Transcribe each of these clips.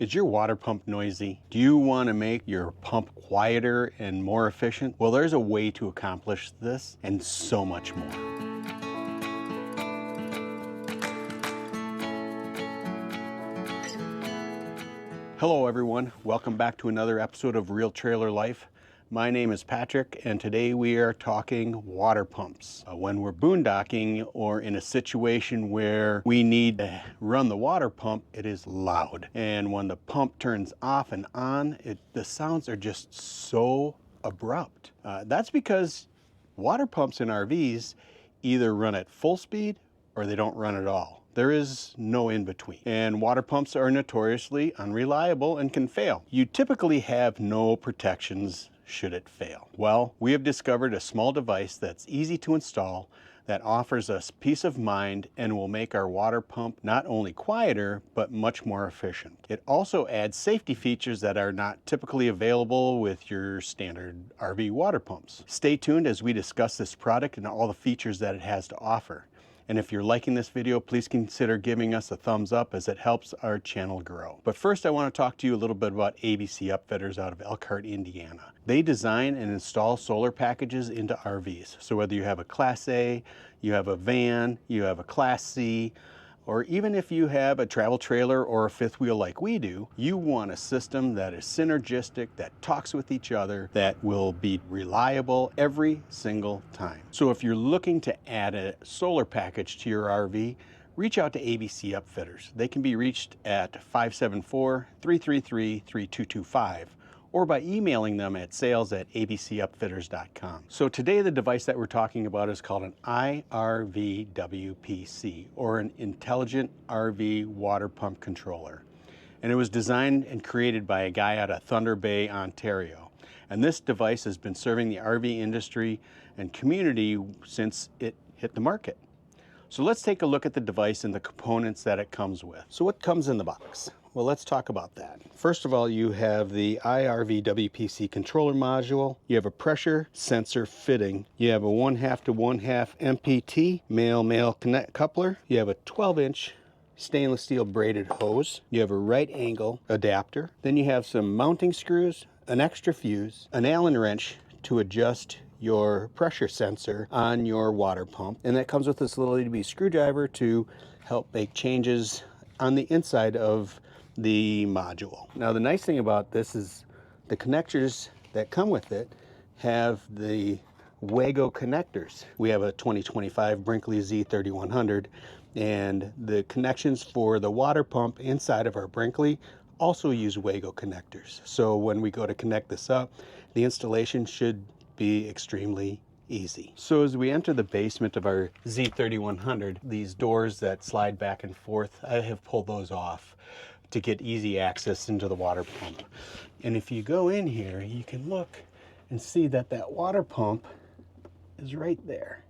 Is your water pump noisy? Do you want to make your pump quieter and more efficient? Well, there's a way to accomplish this and so much more. Hello everyone, welcome back to another episode of Real Trailer Life. My name is Patrick and today we are talking water pumps. When we're boondocking or in a situation where we need to run the water pump, it is loud. And when the pump turns off and on, the sounds are just so abrupt. That's because water pumps in RVs either run at full speed or they don't run at all. There is no in between. And water pumps are notoriously unreliable and can fail. You typically have no protections should it fail. Well, we have discovered a small device that's easy to install that offers us peace of mind and will make our water pump not only quieter, but much more efficient. It also adds safety features that are not typically available with your standard RV water pumps. Stay tuned as we discuss this product and all the features that it has to offer. And if you're liking this video, please consider giving us a thumbs up as it helps our channel grow. But first I want to talk to you a little bit about ABC Upfitters out of Elkhart, Indiana. They design and install solar packages into RVs. So whether you have a Class A, you have a van, you have a Class C, or even if you have a travel trailer or a fifth wheel like we do, you want a system that is synergistic, that talks with each other, that will be reliable every single time. So if you're looking to add a solar package to your RV, reach out to ABC Upfitters. They can be reached at 574-333-3225 or by emailing them at sales@abcupfitters.com. So today the device that we're talking about is called an IRVWPC, or an Intelligent RV Water Pump Controller. And it was designed and created by a guy out of Thunder Bay, Ontario. And this device has been serving the RV industry and community since it hit the market. So let's take a look at the device and the components that it comes with. So what comes in the box? Well, let's talk about that. First of all, you have the IRVWPC controller module. You have a pressure sensor fitting. You have a 1/2 to 1/2 MPT male-male connect coupler. You have a 12-inch stainless steel braided hose. You have a right angle adapter. Then you have some mounting screws, an extra fuse, an Allen wrench to adjust your pressure sensor on your water pump. And that comes with this little EDB screwdriver to help make changes on the inside of the module. Now the nice thing about this is the connectors that come with it have the Wago connectors. We have a 2025 Brinkley Z 3100 and the connections for the water pump inside of our Brinkley also use Wago connectors. So when we go to connect this up, the installation should be extremely easy. So as we enter the basement of our Z3100, these doors that slide back and forth, I have pulled those off to get easy access into the water pump. And if you go in here, you can look and see that that water pump is right there.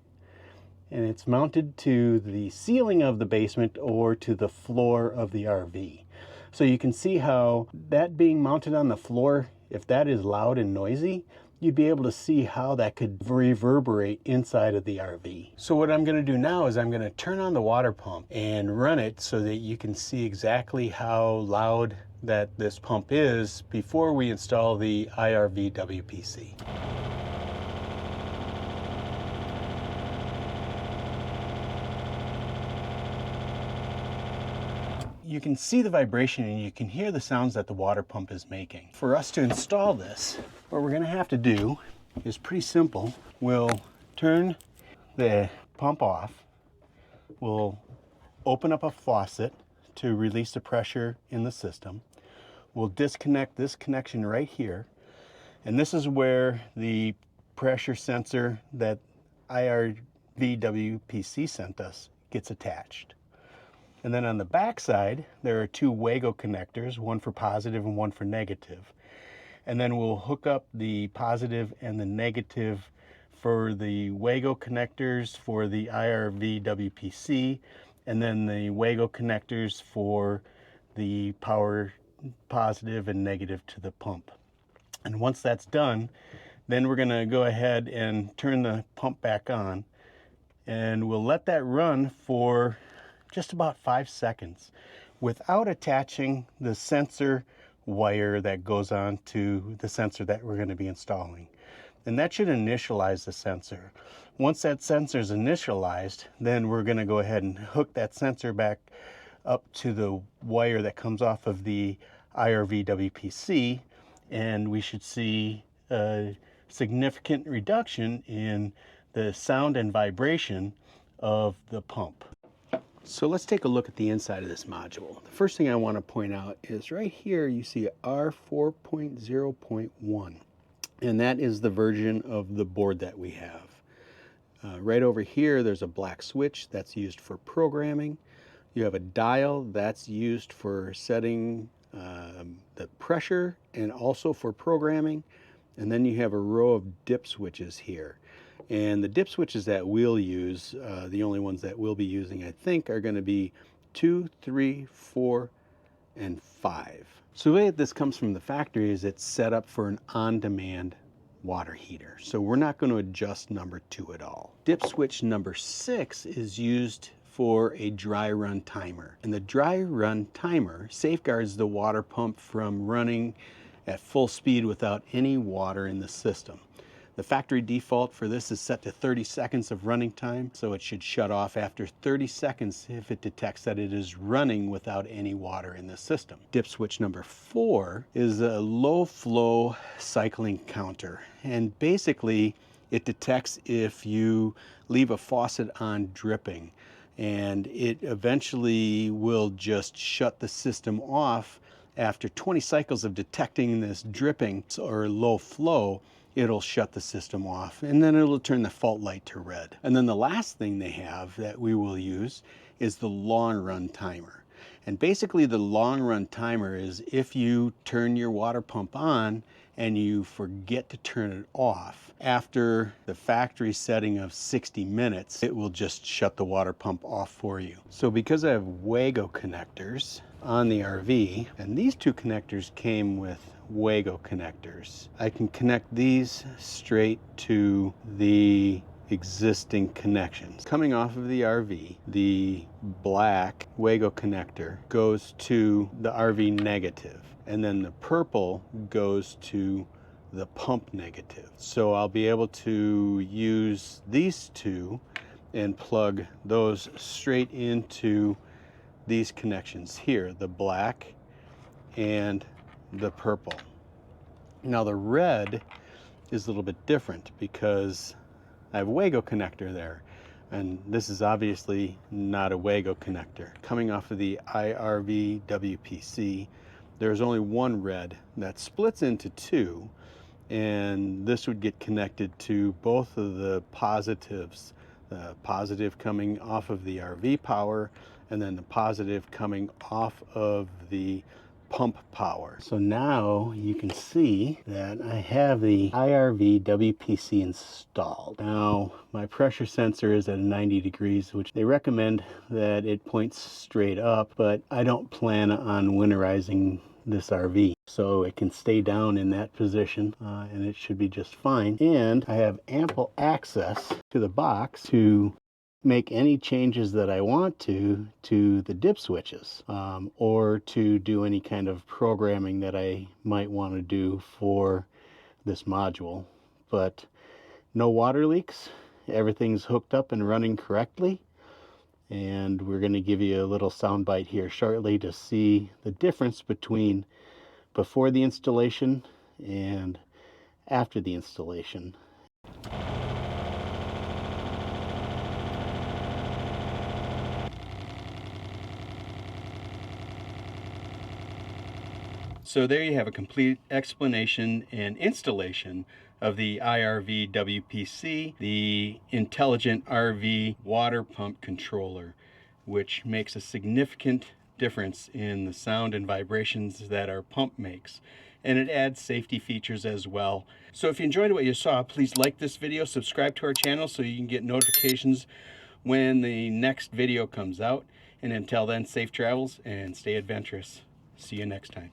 And it's mounted to the ceiling of the basement or to the floor of the RV. So you can see how that being mounted on the floor, if that is loud and noisy, you'd be able to see how that could reverberate inside of the RV. So what I'm going to do now is I'm going to turn on the water pump and run it so that you can see exactly how loud that this pump is before we install the IRVWPC. You can see the vibration and you can hear the sounds that the water pump is making. For us to install this, what we're going to have to do is pretty simple. We'll turn the pump off. We'll open up a faucet to release the pressure in the system. We'll disconnect this connection right here. And this is where the pressure sensor that IRVWPC sent us gets attached. And then on the back side, there are two Wago connectors, one for positive and one for negative. And then we'll hook up the positive and the negative for the Wago connectors for the IRVWPC, and then the Wago connectors for the power positive and negative to the pump. And once that's done, then we're gonna go ahead and turn the pump back on, and we'll let that run for just about 5 seconds. without attaching the sensor wire that goes on to the sensor that we're going to be installing. And that should initialize the sensor. Once that sensor is initialized, then we're going to go ahead and hook that sensor back up to the wire that comes off of the IRVWPC, and we should see a significant reduction in the sound and vibration of the pump. So let's take a look at the inside of this module. The first thing I want to point out is right here you see R4.0.1, and that is the version of the board that we have. Right over here there's a black switch that's used for programming. You have a dial that's used for setting the pressure and also for programming. And then you have a row of dip switches here. And the dip switches that we'll use, the only ones that we'll be using, I think, are going to be 2, 3, 4, and 5. So the way that this comes from the factory is it's set up for an on-demand water heater. So we're not going to adjust number 2 at all. Dip switch number 6 is used for a dry run timer. And the dry run timer safeguards the water pump from running at full speed without any water in the system. The factory default for this is set to 30 seconds of running time, so it should shut off after 30 seconds if it detects that it is running without any water in the system. Dip switch number 4 is a low flow cycling counter, and basically it detects if you leave a faucet on dripping, and it eventually will just shut the system off after 20 cycles of detecting this dripping or low flow. It'll shut the system off, and then it'll turn the fault light to red. And then the last thing they have that we will use is the long run timer. And basically the long run timer is if you turn your water pump on and you forget to turn it off, after the factory setting of 60 minutes, it will just shut the water pump off for you. So because I have Wago connectors on the RV, and these 2 connectors came with Wago connectors, I can connect these straight to the existing connections. Coming off of the RV, the black Wago connector goes to the RV negative, and then the purple goes to the pump negative. So I'll be able to use these 2 and plug those straight into these connections here, the black and the purple. Now the red is a little bit different because I have a Wago connector there, and this is obviously not a Wago connector. Coming off of the IRVWPC, there's only one red that splits into 2, and this would get connected to both of the positives, the positive coming off of the RV power and then the positive coming off of the pump power. So now you can see that I have the IRVWPC installed. Now my pressure sensor is at 90 degrees, which they recommend that it points straight up, but I don't plan on winterizing this RV, so it can stay down in that position and it should be just fine. And I have ample access to the box to make any changes that I want to the dip switches or to do any kind of programming that I might want to do for this module. But no water leaks, everything's hooked up and running correctly, and we're going to give you a little sound bite here shortly to see the difference between before the installation and after the installation. So there you have a complete explanation and installation of the IRVWPC, the Intelligent RV Water Pump Controller, which makes a significant difference in the sound and vibrations that our pump makes. And it adds safety features as well. So if you enjoyed what you saw, please like this video, subscribe to our channel so you can get notifications when the next video comes out. And until then, safe travels and stay adventurous. See you next time.